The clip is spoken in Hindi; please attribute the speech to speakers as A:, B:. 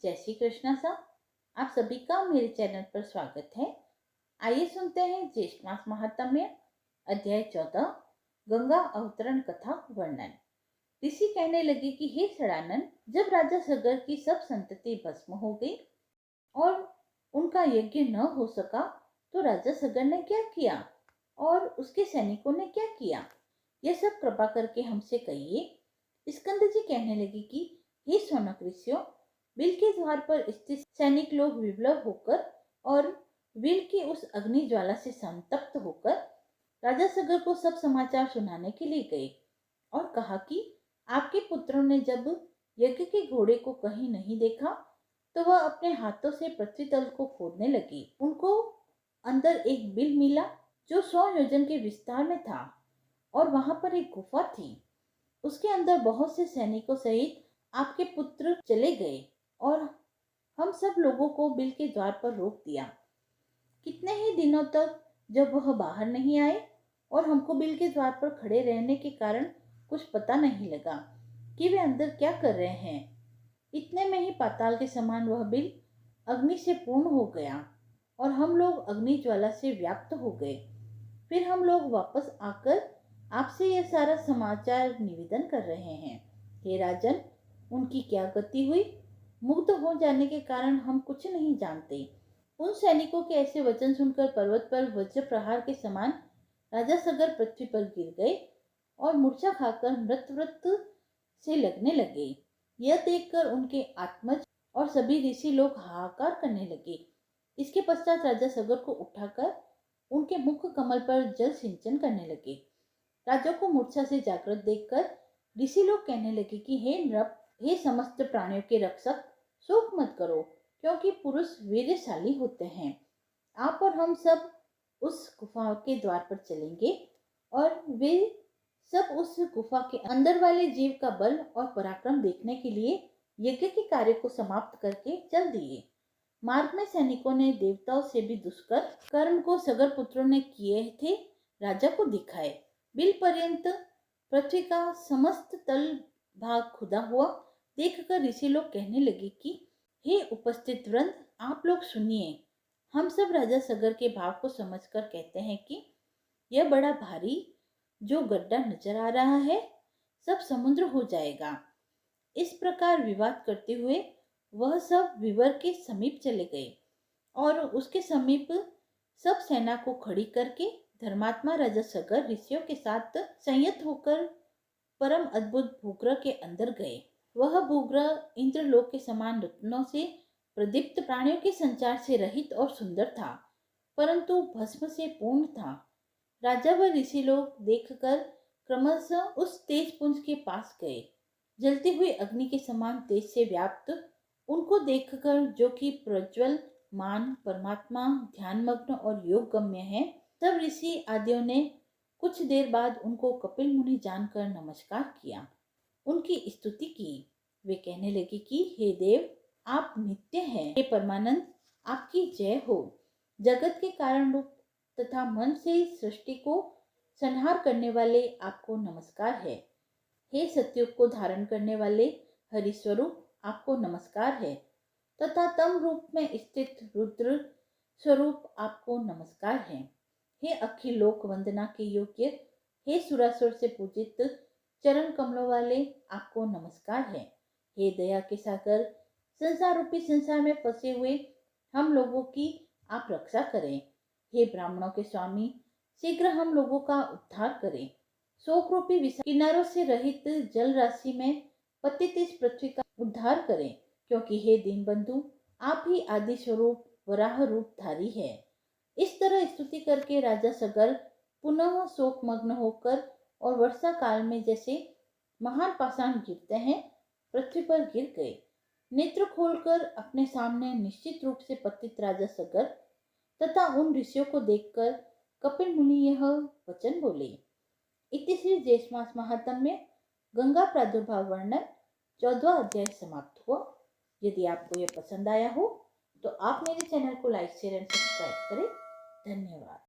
A: जय श्री कृष्णा सा। आप सभी का मेरे चैनल पर स्वागत है। आइए सुनते हैं ज्येष्ठ मास महात्म्य अध्याय 14 गंगा अवतरण कथा वर्णन। ऋषि कहने लगे कि हे षडानन, जब राजा सगर की सब संतति भस्म हो गई और उनका यज्ञ न हो सका तो राजा सगर ने क्या किया और उसके सैनिकों ने क्या किया, यह सब कृपा करके हमसे कहिए। स्कंद जी कहने लगे कि हे शौनक ऋषियों, बिल के द्वार पर स्थित सैनिक लोग विवल होकर और बिल की उस अग्नि ज्वाला से संतप्त होकर राजा सगर को सब समाचार सुनाने के लिए गए और कहा कि आपके पुत्रों ने जब यज्ञ के घोड़े को कहीं नहीं देखा तो वह अपने हाथों से पृथ्वी तल को खोदने लगी। उनको अंदर एक बिल मिला जो 100 योजन के विस्तार में था और वहां पर एक गुफा थी। उसके अंदर बहुत से सैनिकों सहित आपके पुत्र चले गए और हम सब लोगों को बिल के द्वार पर रोक दिया। कितने ही दिनों तक जब वह बाहर नहीं आए और हमको बिल के द्वार पर खड़े रहने के कारण कुछ पता नहीं लगा कि वे अंदर क्या कर रहे हैं। इतने में ही पाताल के समान वह बिल अग्नि से पूर्ण हो गया और हम लोग अग्नि ज्वाला से व्याप्त हो गए। फिर हम लोग वापस आकर आपसे यह सारा समाचार निवेदन कर रहे हैं। हे राजन, उनकी क्या गति हुई? मुग्ध हो जाने के कारण हम कुछ नहीं जानते। उन सैनिकों के ऐसे वचन सुनकर पर्वत पर वज्र प्रहार के समान राजा सगर पृथ्वी पर गिर गए और मूर्छा खाकर मृत से लगने लगे। यह देखकर उनके आत्मज और सभी ऋषि लोग हाहाकार करने लगे। इसके पश्चात राजा सगर को उठाकर उनके मुख कमल पर जल सिंचन करने लगे। राजा को मूर्छा से जागृत देखकर ऋषि लोग कहने लगे कि हे नृप, हे समस्त प्राणियों के रक्षक, शोक मत करो, क्योंकि पुरुष वीरशाली होते हैं। आप और हम सब उस गुफा के द्वार पर चलेंगे और वे सब उस गुफा के अंदर वाले जीव का बल और पराक्रम देखने के लिए यज्ञ के कार्य को समाप्त करके चल दिए। मार्ग में सैनिकों ने देवताओं से भी दुष्कर कर्म को सगर पुत्रों ने किए थे राजा को दिखाए। बिल पर्यंत पृथ्वी का समस्त तल भाग खुदा हुआ देखकर ऋषि लोग कहने लगे कि हे उपस्थित वृंद, आप लोग सुनिए। हम सब राजा सगर के भाव को समझकर कहते हैं कि यह बड़ा भारी जो गड्ढा नजर आ रहा है सब समुद्र हो जाएगा। इस प्रकार विवाद करते हुए वह सब विवर के समीप चले गए और उसके समीप सब सेना को खड़ी करके धर्मात्मा राजा सगर ऋषियों के साथ संयत होकर परम अद्भुत भूग्रह के अंदर गए। वह भूग्रह इंद्रलोक के समान रत्नों से प्रदीप्त प्राणियों के संचार से रहित और सुंदर था, परंतु भस्म से पूर्ण था। राजा व ऋषि लोग देखकर क्रमशः उस तेज पुंज के पास गए। जलती हुई अग्नि के समान तेज से व्याप्त उनको देखकर, जो कि प्रज्वल मान परमात्मा ध्यानमग्न और योग गम्य है, तब ऋषि आदियों ने कुछ देर बाद उनको कपिल मुनि जानकर नमस्कार किया, उनकी स्तुति की। वे कहने लगे कि हे देव, आप नित्य हैं। हे परमानंद, आपकी जय हो। जगत के कारण रूप तथा मन से ही सृष्टि को संहार करने वाले आपको नमस्कार है। हे सत्युग को धारण करने वाले हरिस्वरूप, आपको नमस्कार है। तथा तम रूप में स्थित रुद्र स्वरूप, आपको नमस्कार है। हे अखिल लोक वंदना के योग्य, हे सुरासुर से पूजित चरण कमलों वाले, आपको नमस्कार है। हे दया के सागर, संसार रूपी संसार में फंसे हुए हम लोगों की आप रक्षा करें। हे ब्राह्मणों के स्वामी, शीघ्र हम लोगों का उद्धार करें। शोक रूपी किनारों से रहित जल राशि में पतित इस पृथ्वी का उद्धार करें, क्योंकि हे दीनबंधु, आप ही आदि स्वरूप वराह रूपधारी है। इस तरह स्तुति करके राजा सगर पुनः शोकमग्न होकर और वर्षा काल में जैसे महान पाषाण गिरते हैं पृथ्वी पर गिर गए। नेत्र खोलकर अपने सामने निश्चित रूप से पतित राजा सगर तथा उन ऋषियों को देखकर कपिल मुनि यह वचन बोले। इति श्री ज्येष्ठ मास महात्म्य गंगा प्रादुर्भाव वर्णन 14वां अध्याय समाप्त हुआ। यदि आपको यह पसंद आया हो तो आप मेरे चैनल को लाइक शेयर एंड सब्सक्राइब करें। धन्यवाद।